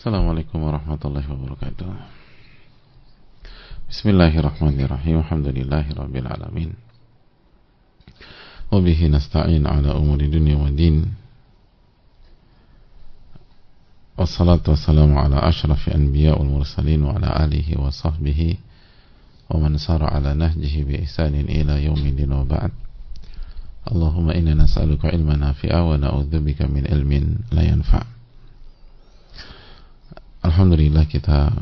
Assalamualaikum warahmatullahi wabarakatuh. Bismillahirrahmanirrahim. Alhamdulillahirabbil alamin. Wa bihi nasta'in ala umuri dunya waddin. Wassalatu wassalamu ala asyrafil anbiya wal mursalin wa ala alihi wa sahbihi wa man sara ala nahjihi bi ihsanin ila yaumiddin wa ba'd. Allahumma inna nas'aluka ilman nafi'a wa na'udzubika min ilmin la yanfa'. Alhamdulillah, kita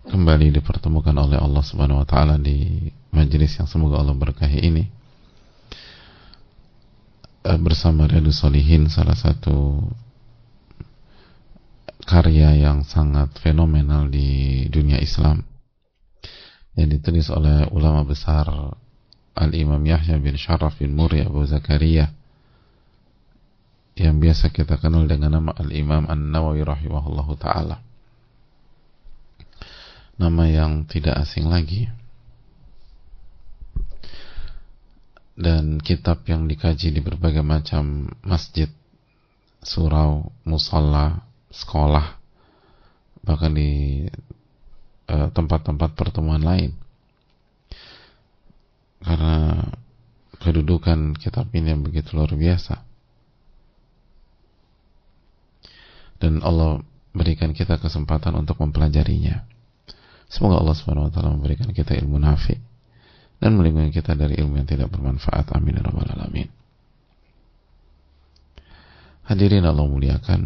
kembali dipertemukan oleh Allah Subhanahu wa taala di majelis yang semoga Allah berkahi ini bersama Riyadhus Shalihin, salah satu karya yang sangat fenomenal di dunia Islam yang ditulis oleh ulama besar Al-Imam Yahya bin Sharaf bin Muri Abu Zakaria yang biasa kita kenal dengan nama Al-Imam An-Nawawi rahimahullahu ta'ala, nama yang tidak asing lagi, dan kitab yang dikaji di berbagai macam masjid, surau, musalla, sekolah, bahkan di tempat-tempat pertemuan lain, karena kedudukan kitab ini yang begitu luar biasa. Dan Allah berikan kita kesempatan untuk mempelajarinya. Semoga Allah Subhanahu wa taala memberikan kita ilmu nafi dan melindungi kita dari ilmu yang tidak bermanfaat. Amin ya rabbal alamin. Hadirin Allah muliakan,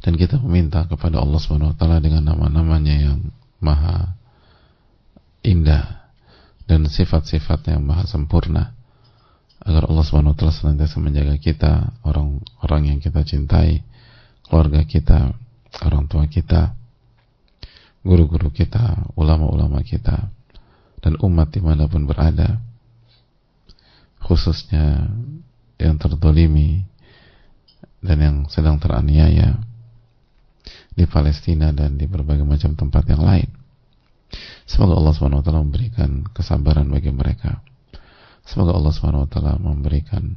dan kita meminta kepada Allah Subhanahu wa taala dengan nama-namanya yang maha indah dan sifat-sifatnya yang maha sempurna, agar Allah Subhanahu wa taala senantiasa menjaga kita, orang-orang yang kita cintai, keluarga kita, orang tua kita, guru-guru kita, ulama-ulama kita, dan umat dimanapun berada, khususnya yang terzalimi dan yang sedang teraniaya di Palestina dan di berbagai macam tempat yang lain. Semoga Allah Subhanahu wa taala memberikan kesabaran bagi mereka. Semoga Allah Subhanahu wa taala memberikan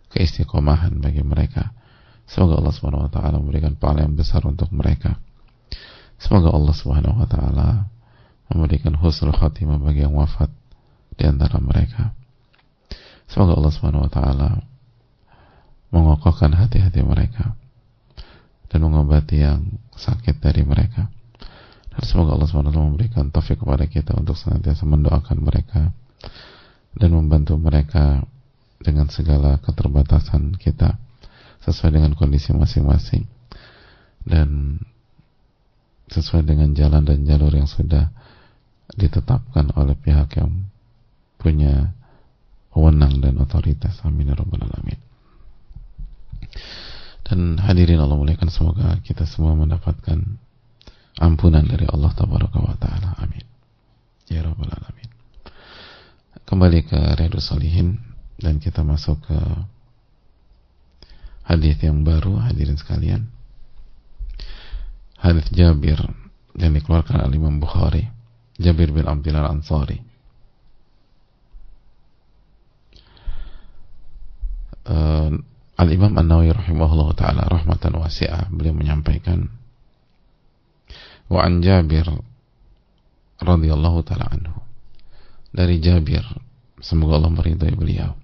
keistiqomahan bagi mereka. Semoga Allah Subhanahu wa taala memberikan pahala yang besar untuk mereka. Semoga Allah Subhanahu wa taala memberikan husnul khatimah bagi yang wafat di antara mereka. Semoga Allah Subhanahu wa taala mengokohkan hati-hati mereka dan mengobati yang sakit dari mereka. Dan semoga Allah Subhanahu wa taala memberikan taufik kepada kita untuk senantiasa mendoakan mereka dan membantu mereka dengan segala keterbatasan kita sesuai dengan kondisi masing-masing dan sesuai dengan jalan dan jalur yang sudah ditetapkan oleh pihak yang punya wewenang dan otoritas. Amin ya rabbal alamin. Dan hadirin Allah muliakan, semoga kita semua mendapatkan ampunan dari Allah tabaraka wa taala. Amin ya rabbal alamin. Kembali ke Riyadhus Shalihin, dan kita masuk ke hadis yang baru, hadirin sekalian. Hadis Jabir yang dikeluarkan oleh Imam Bukhari, Jabir bin Abdullah Al-Ansari. Al-Imam An-Nawawi rahimahullah ta'ala rahmatan wasi'ah, beliau menyampaikan, wa an Jabir radhiyallahu ta'ala anhu, dari Jabir, semoga Allah meridai beliau,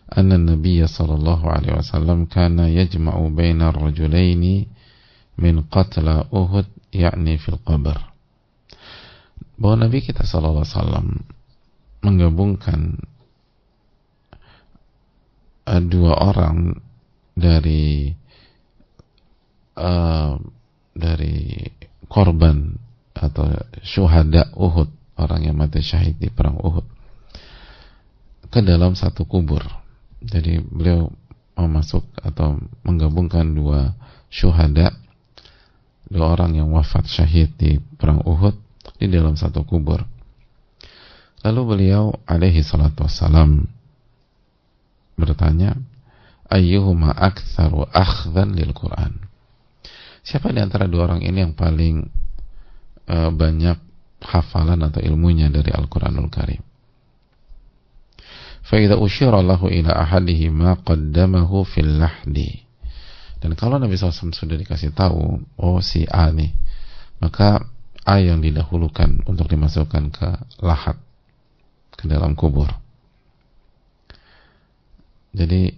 anna Nabiya sallallahu alaihi wasallam kana yajma'u baina ar-rajulaini min qatla Uhud, yakni fil qabr, bahwa Nabi kita sallallahu alaihi wasallam menggabungkan dua orang dari korban atau syuhada Uhud, orang yang mati syahid di perang Uhud, ke dalam satu kubur. Jadi beliau memasuk atau menggabungkan dua syuhada, dua orang yang wafat syahid di perang Uhud, di dalam satu kubur. Lalu beliau alaihi salatu wassalam bertanya, ayyuhuma aktsaru akhdhan lil Quran, siapa di antara dua orang ini yang paling banyak hafalan atau ilmunya dari Al-Quranul Karim? فإذا أشير له إلى أحدهما قدمه في اللحد. Dan kalau Nabi SAW sudah dikasih tahu, oh si A nih, maka A yang didahulukan untuk dimasukkan ke lahat, ke dalam kubur. Jadi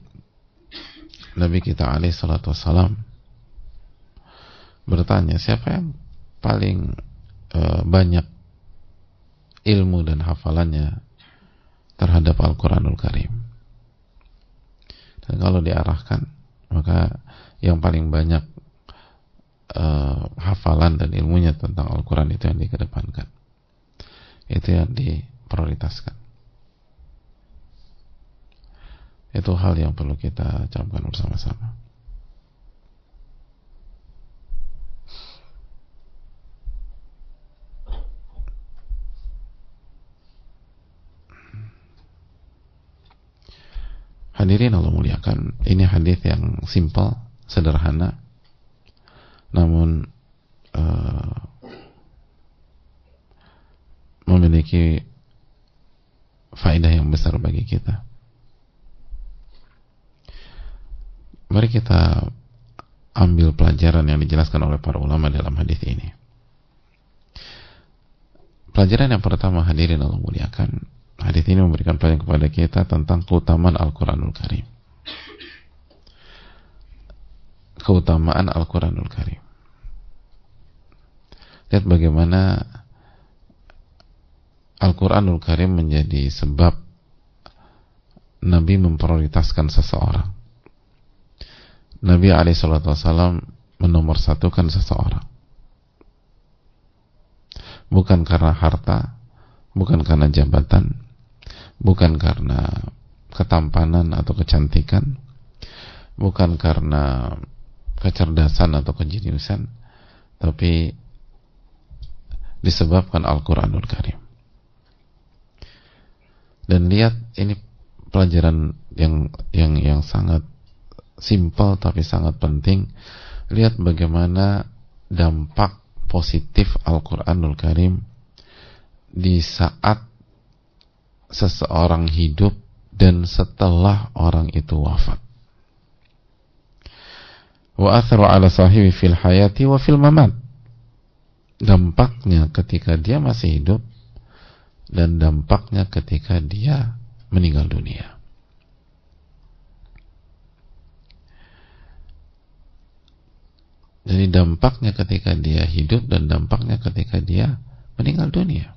Nabi kita alaihi salatu wassalam bertanya, siapa yang paling banyak ilmu dan hafalannya terhadap Al-Quranul Karim? Dan kalau diarahkan, maka yang paling banyak hafalan dan ilmunya tentang Al-Quran itu yang dikedepankan, itu yang diprioritaskan. Itu hal yang perlu kita camkan bersama-sama. Hadirin Allah muliakan, ini hadis yang simple, sederhana, namun memiliki faedah yang besar bagi kita. Mari kita ambil pelajaran yang dijelaskan oleh para ulama dalam hadis ini. Pelajaran yang pertama, hadirin Allah muliakan, hadis ini memberikan pelajaran kepada kita tentang keutamaan Al-Quranul Karim. Keutamaan Al-Quranul Karim. Lihat bagaimana Al-Quranul Karim menjadi sebab Nabi memprioritaskan seseorang. Nabi SAW menomorsatukan seseorang. Bukan karena harta, bukan karena jabatan, bukan karena ketampanan atau kecantikan, bukan karena kecerdasan atau kejeniusan, tapi disebabkan Al-Quranul Karim. Dan lihat, ini pelajaran yang sangat simpel tapi sangat penting. Lihat bagaimana dampak positif Al-Quranul Karim di saat seseorang hidup dan setelah orang itu wafat. Wa atharu ala sahibi fil hayati wa fil mamat. Dampaknya ketika dia masih hidup dan dampaknya ketika dia meninggal dunia. Jadi dampaknya ketika dia hidup dan dampaknya ketika dia meninggal dunia.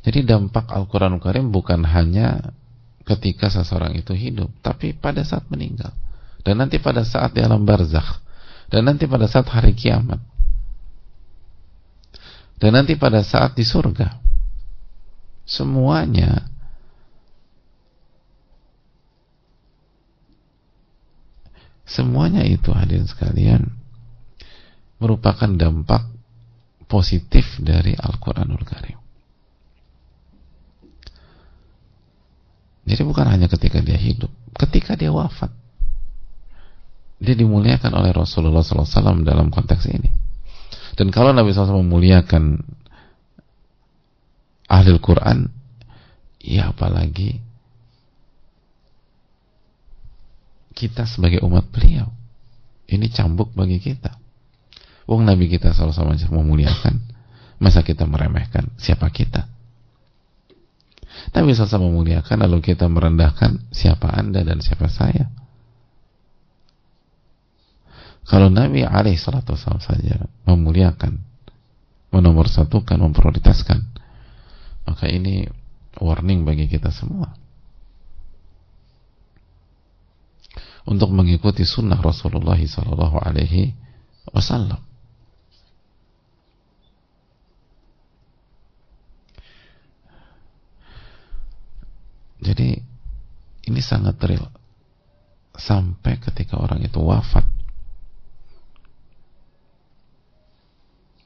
Jadi dampak Al-Quranul Karim bukan hanya ketika seseorang itu hidup, tapi pada saat meninggal, dan nanti pada saat di alam barzakh, dan nanti pada saat hari kiamat, dan nanti pada saat di surga. Semuanya itu, hadirin sekalian, merupakan dampak positif dari Al-Quranul Karim. Jadi bukan hanya ketika dia hidup, ketika dia wafat, dia dimuliakan oleh Rasulullah SAW dalam konteks ini. Dan kalau Nabi SAW memuliakan ahli Al-Quran, ya apalagi kita sebagai umat beliau. Ini cambuk bagi kita. Wong Nabi kita SAW memuliakan, masa kita meremehkan? Siapa kita? Nabi SAW memuliakan, lalu kita merendahkan, siapa Anda dan siapa saya? Kalau Nabi SAW saja memuliakan, menomorsatukan, memprioritaskan, maka ini warning bagi kita semua untuk mengikuti sunnah Rasulullah SAW. Jadi ini sangat real. Sampai ketika orang itu wafat,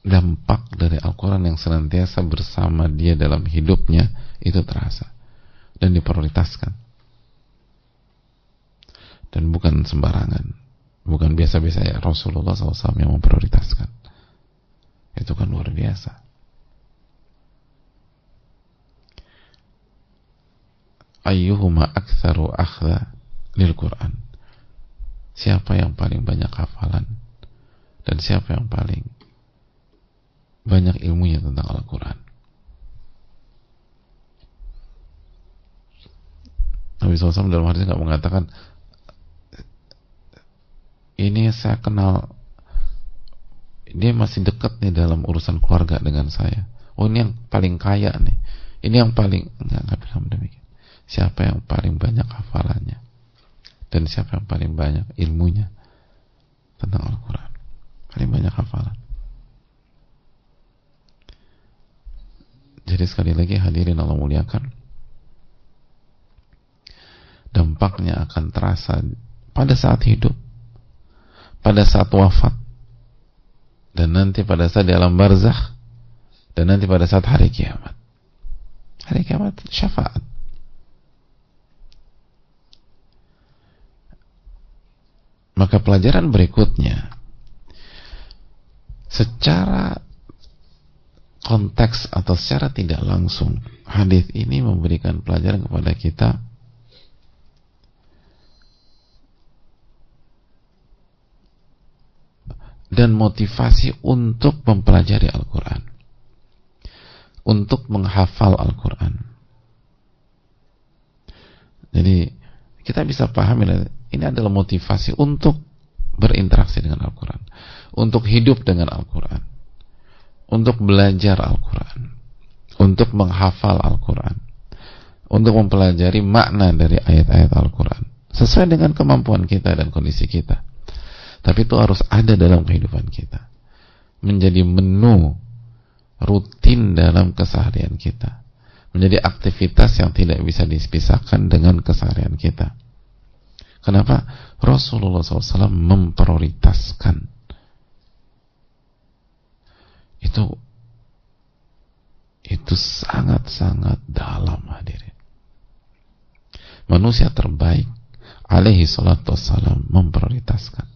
dampak dari Al-Quran yang senantiasa bersama dia dalam hidupnya itu terasa dan diprioritaskan. Dan bukan sembarangan, bukan biasa-biasa ya, Rasulullah SAW yang memprioritaskan. Itu kan luar biasa. Ayyuhuma aktsaru akhdha lil Quran. Siapa yang paling banyak hafalan dan siapa yang paling banyak ilmunya tentang Al-Quran. Nabi SAW dalam hadis nggak mengatakan ini saya kenal, dia masih dekat nih dalam urusan keluarga dengan saya. Oh, ini yang paling kaya nih. Ini yang paling, enggak bilang demikian. Siapa yang paling banyak hafalannya dan siapa yang paling banyak ilmunya tentang Al-Quran. Paling banyak hafalan. Jadi sekali lagi hadirin Allah muliakan, dampaknya akan terasa pada saat hidup, pada saat wafat, dan nanti pada saat di alam barzakh, dan nanti pada saat hari kiamat. Hari kiamat syafaat. Maka pelajaran berikutnya, secara konteks atau secara tidak langsung, hadis ini memberikan pelajaran kepada kita dan motivasi untuk mempelajari Al-Quran, untuk menghafal Al-Quran. Jadi kita bisa pahami ini adalah motivasi untuk berinteraksi dengan Al-Quran, untuk hidup dengan Al-Quran, untuk belajar Al-Quran, untuk menghafal Al-Quran, untuk mempelajari makna dari ayat-ayat Al-Quran sesuai dengan kemampuan kita dan kondisi kita. Tapi itu harus ada dalam kehidupan kita, menjadi menu rutin dalam keseharian kita, menjadi aktivitas yang tidak bisa dipisahkan dengan keseharian kita. Kenapa? Rasulullah SAW memprioritaskan itu sangat-sangat dalam, hadirin. Manusia terbaik alaihi salatu wassalam memprioritaskan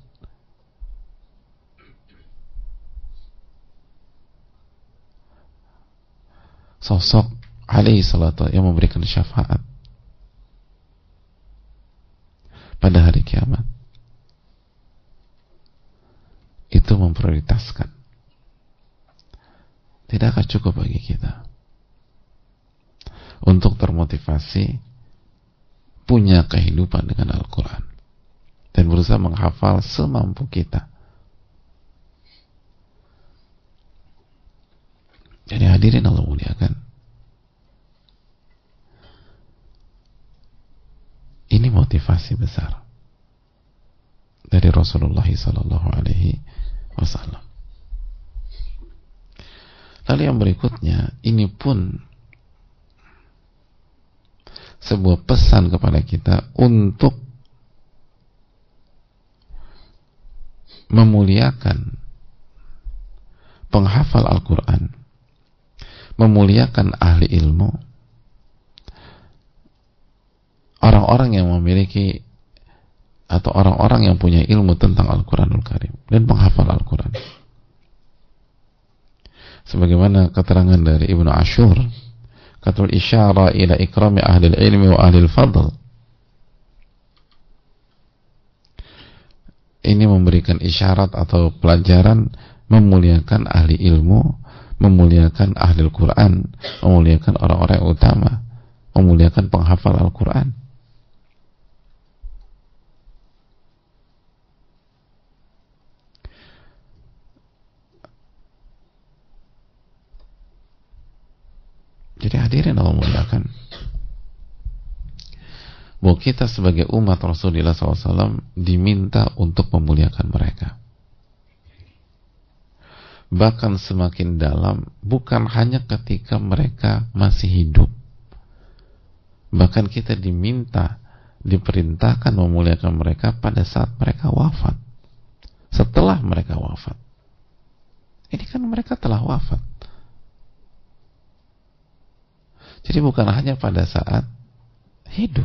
sosok alaihi salatu yang memberikan syafaat pada hari kiamat. Itu memprioritaskan. Tidak akan cukup bagi kita untuk termotivasi punya kehidupan dengan Al-Quran dan berusaha menghafal semampu kita. Jadi hadirin Allah muliakan, ini motivasi besar dari Rasulullah Sallallahu Alaihi Wasallam. Lalu yang berikutnya, ini pun sebuah pesan kepada kita untuk memuliakan penghafal Al-Quran, memuliakan ahli ilmu, orang-orang yang memiliki atau orang-orang yang punya ilmu tentang Al-Quranul Karim dan penghafal Al-Quran. Sebagaimana keterangan dari Ibnu Ashur, katul isyara ila ikrami ahli ilmi wa ahli fadl. Ini memberikan isyarat atau pelajaran memuliakan ahli ilmu, memuliakan ahli Al-Quran, memuliakan orang-orang yang utama, memuliakan penghafal Al-Quran. Jadi hadirin Allah muliakan, bahwa kita sebagai umat Rasulullah SAW diminta untuk memuliakan mereka. Bahkan semakin dalam, bukan hanya ketika mereka masih hidup. Bahkan kita diminta, diperintahkan memuliakan mereka pada saat mereka wafat. Setelah mereka wafat. Ini kan mereka telah wafat. Jadi bukan hanya pada saat hidup.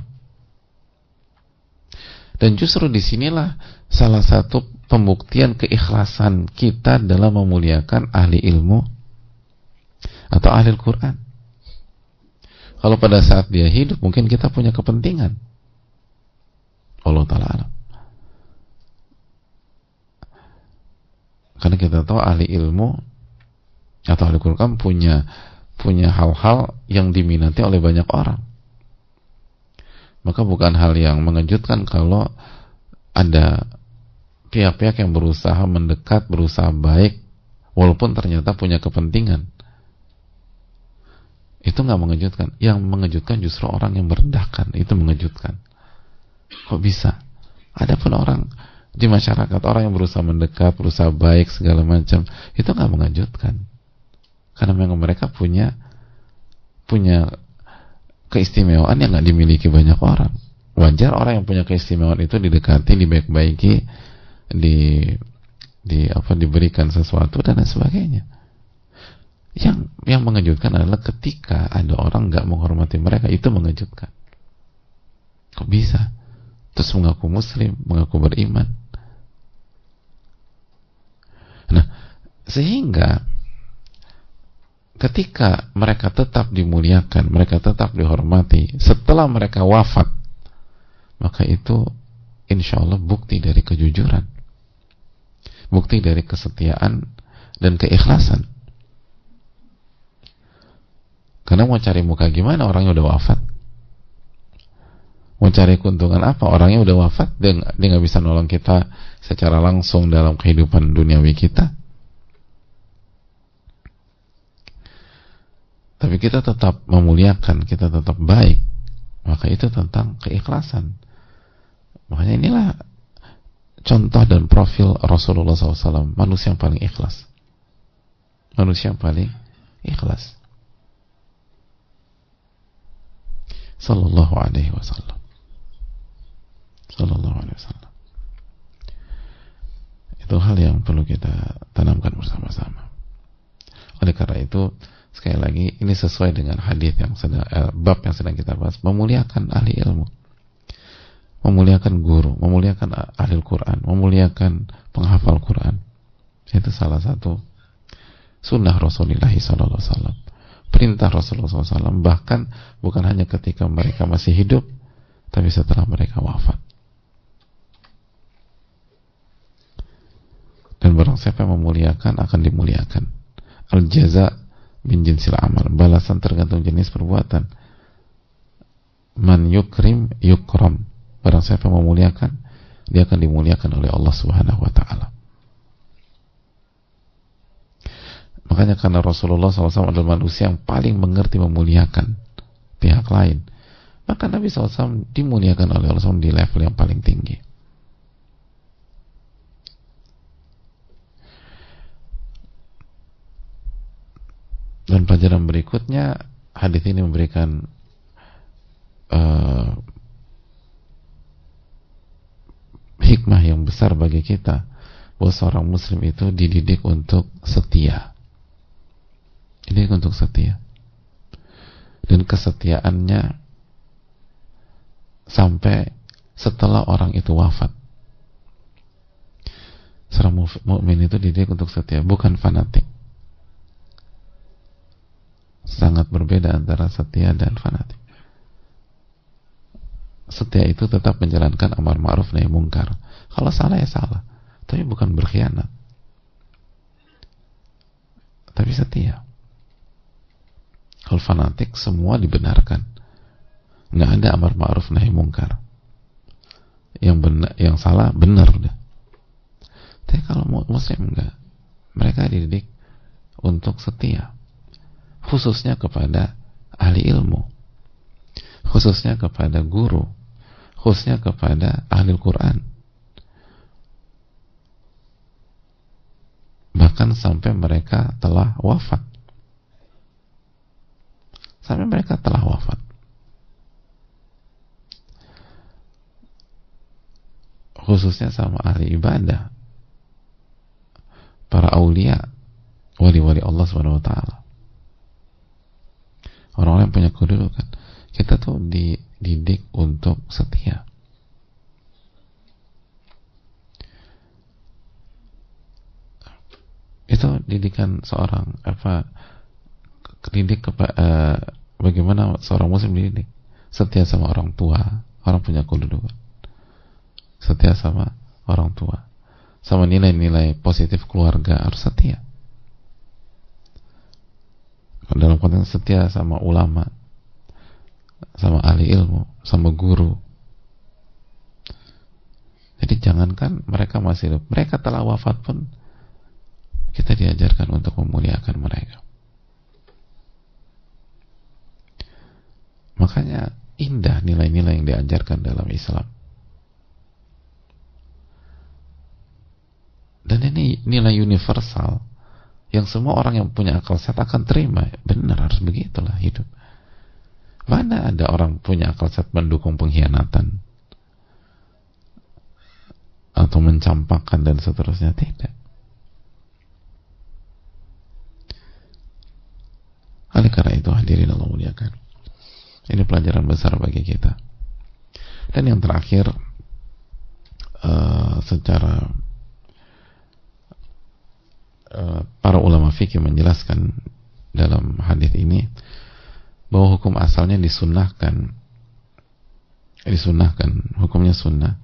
Dan justru disinilah salah satu pembuktian keikhlasan kita dalam memuliakan ahli ilmu atau ahli Al-Quran. Kalau pada saat dia hidup mungkin kita punya kepentingan Allah Ta'ala alam. Karena kita tahu ahli ilmu atau ahli Quran punya hal-hal yang diminati oleh banyak orang. Maka bukan hal yang mengejutkan kalau ada pihak-pihak yang berusaha mendekat, berusaha baik, walaupun ternyata punya kepentingan. Itu nggak mengejutkan. Yang mengejutkan justru orang yang merendahkan. Itu mengejutkan. Kok bisa? Adapun orang di masyarakat, orang yang berusaha mendekat, berusaha baik segala macam, itu nggak mengejutkan. Karena memang mereka punya keistimewaan yang nggak dimiliki banyak orang. Wajar orang yang punya keistimewaan itu didekati, dibaik-baiki, diberikan sesuatu dan lain sebagainya. Yang mengejutkan adalah ketika ada orang nggak menghormati mereka, itu mengejutkan. Kok bisa? Terus mengaku muslim, mengaku beriman. Nah, sehingga ketika mereka tetap dimuliakan, mereka tetap dihormati setelah mereka wafat, maka itu insya Allah bukti dari kejujuran, bukti dari kesetiaan dan keikhlasan. Karena mau cari muka gimana, orangnya udah wafat. Mau cari keuntungan apa, orangnya udah wafat. Dia nggak bisa nolong kita secara langsung dalam kehidupan duniawi kita. Tapi kita tetap memuliakan, kita tetap baik, maka itu tentang keikhlasan. Makanya inilah contoh dan profil Rasulullah SAW, manusia yang paling ikhlas, manusia yang paling ikhlas, Sallallahu alaihi wasallam. Sallallahu alaihi wasallam. Itu hal yang perlu kita tanamkan bersama-sama. Oleh karena itu, sekali lagi, ini sesuai dengan hadis yang bab yang sedang kita bahas, memuliakan ahli ilmu, memuliakan guru, memuliakan ahli Quran, memuliakan penghafal Quran. Itu salah satu sunnah Rasulullah SAW, perintah Rasulullah SAW, bahkan bukan hanya ketika mereka masih hidup, tapi setelah mereka wafat. Dan barang siapa yang memuliakan akan dimuliakan. Al-jaza min jinsil amal, balasan tergantung jenis perbuatan. Man yukrim yukram, barang siapa yang memuliakan, dia akan dimuliakan oleh Allah Subhanahu wa ta'ala. Makanya karena Rasulullah SAW adalah manusia yang paling mengerti memuliakan pihak lain, maka Nabi SAW dimuliakan oleh Allah SAW di level yang paling tinggi. Dan pelajaran berikutnya, hadis ini memberikan hikmah yang besar bagi kita, bahwa seorang muslim itu dididik untuk setia. Dididik untuk setia. Dan kesetiaannya sampai setelah orang itu wafat. Seorang mukmin itu dididik untuk setia, bukan fanatik. Sangat berbeda antara setia dan fanatik. Setia itu tetap menjalankan amar ma'ruf nahi mungkar. Kalau salah ya salah, tapi bukan berkhianat. Tapi setia. Kalau fanatik semua dibenarkan, nggak ada amar ma'ruf nahi mungkar. Yang salah benar udah. Tapi kalau muslim enggak, mereka dididik untuk setia, khususnya kepada ahli ilmu, khususnya kepada guru, khususnya kepada ahli Quran, bahkan sampai mereka telah wafat. Sampai mereka telah wafat. Khususnya sama ahli ibadah, para aulia, wali-wali Allah Subhanahu wa ta'ala, orang-orang yang punya kedudukan. Kita tuh dididik untuk setia. Itu didikan seorang bagaimana seorang muslim dididik setia sama orang tua, orang punya kedudukan. setia sama orang tua, sama nilai-nilai positif keluarga harus setia. Dalam konteks setia sama ulama, sama ahli ilmu, sama guru. Jadi jangankan mereka masih hidup, mereka telah wafat pun kita diajarkan untuk memuliakan mereka. Makanya indah nilai-nilai yang diajarkan dalam Islam. Dan ini nilai universal yang semua orang yang punya akal sehat akan terima. Benar, harus begitulah hidup. Mana ada orang punya akal sehat mendukung pengkhianatan atau mencampakkan dan seterusnya? Tidak. Oleh karena itu, hadirin Allah muliakan, ini pelajaran besar bagi kita. Dan yang terakhir, secara para ulama fikih menjelaskan dalam hadis ini bahwa hukum asalnya disunnahkan, hukumnya sunnah.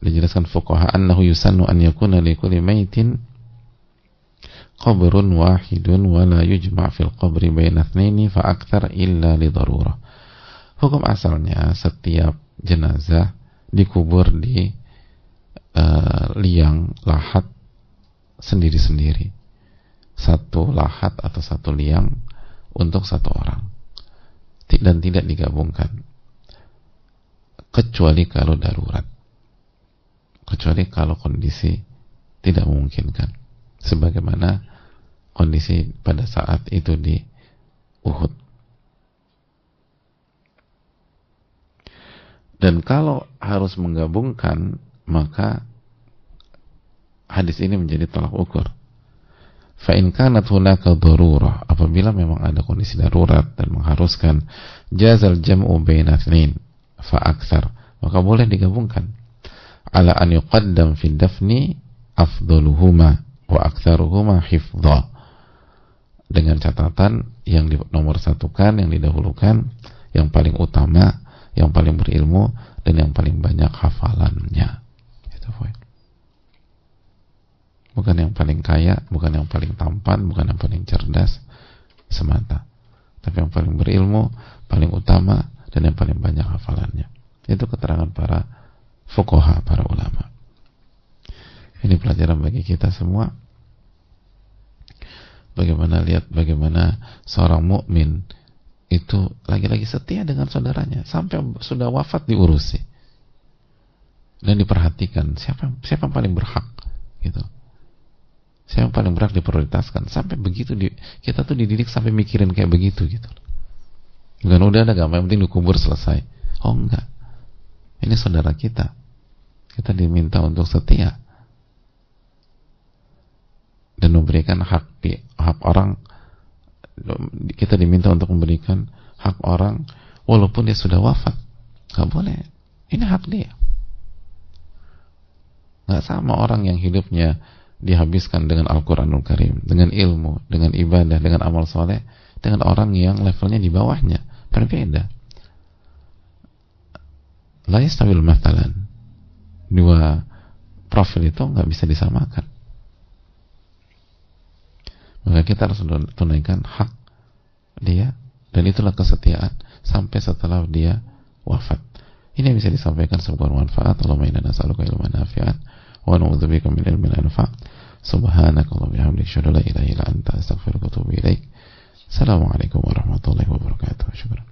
Dijelaskan fuqaha annahu yusannu an yakuna li kulli maitin qabrun wahidun wa la yujma' fil qabri baina itsnaini fa aktsar illa li darurah. Hukum asalnya setiap jenazah dikubur di liang lahat sendiri-sendiri, satu lahat atau satu liang untuk satu orang, dan tidak digabungkan kecuali kalau darurat, kecuali kalau kondisi tidak memungkinkan, sebagaimana kondisi pada saat itu di Uhud. Dan kalau harus menggabungkan, maka hadis ini menjadi tolak ukur. Fa in kanat hunaka darurah, apabila memang ada kondisi darurat dan mengharuskan, jazal jam'u baina itsnain fa aktsar, maka boleh digabungkan. Ala an yuqaddam fi dafni afdaluhuma wa aktsaruhuma hifdha, dengan catatan yang nomor satukan, yang didahulukan, yang paling utama, yang paling berilmu, dan yang paling banyak hafalannya. Itu poin. Bukan yang paling kaya, bukan yang paling tampan, bukan yang paling cerdas semata, tapi yang paling berilmu, paling utama, dan yang paling banyak hafalannya. Itu keterangan para fuqaha, para ulama. Ini pelajaran bagi kita semua. Bagaimana seorang mukmin itu lagi-lagi setia dengan saudaranya sampai sudah wafat diurusi dan diperhatikan siapa yang paling berhak gitu. Siapa yang paling berhak diprioritaskan, sampai begitu kita tuh dididik sampai mikirin kayak begitu gitu. Bukan udah ada agama yang penting dikubur selesai. Oh enggak. Ini saudara kita. Kita diminta untuk setia dan memberikan hak orang. Kita diminta untuk memberikan hak orang walaupun dia sudah wafat. Gak boleh. Ini hak dia. Gak sama orang yang hidupnya dihabiskan dengan Al-Quranul Karim, dengan ilmu, dengan ibadah, dengan amal soleh, dengan orang yang levelnya di bawahnya. Berbeda. La yastabil mathalan. Dua profil itu nggak bisa disamakan. Maka kita harus tunaikan hak dia, dan itulah kesetiaan sampai setelah dia wafat. Ini bisa disampaikan sebuah manfaat. Allahumma inna nas'aluka ilman nafi'an wa na'udzubika min ilmin la yanfa'. Subhanakallahumma wa bihamdika asyhadu an la ilaha illa anta astaghfiruka wa atubu ilaik. Assalamualaikum warahmatullahi wabarakatuh. Syukran.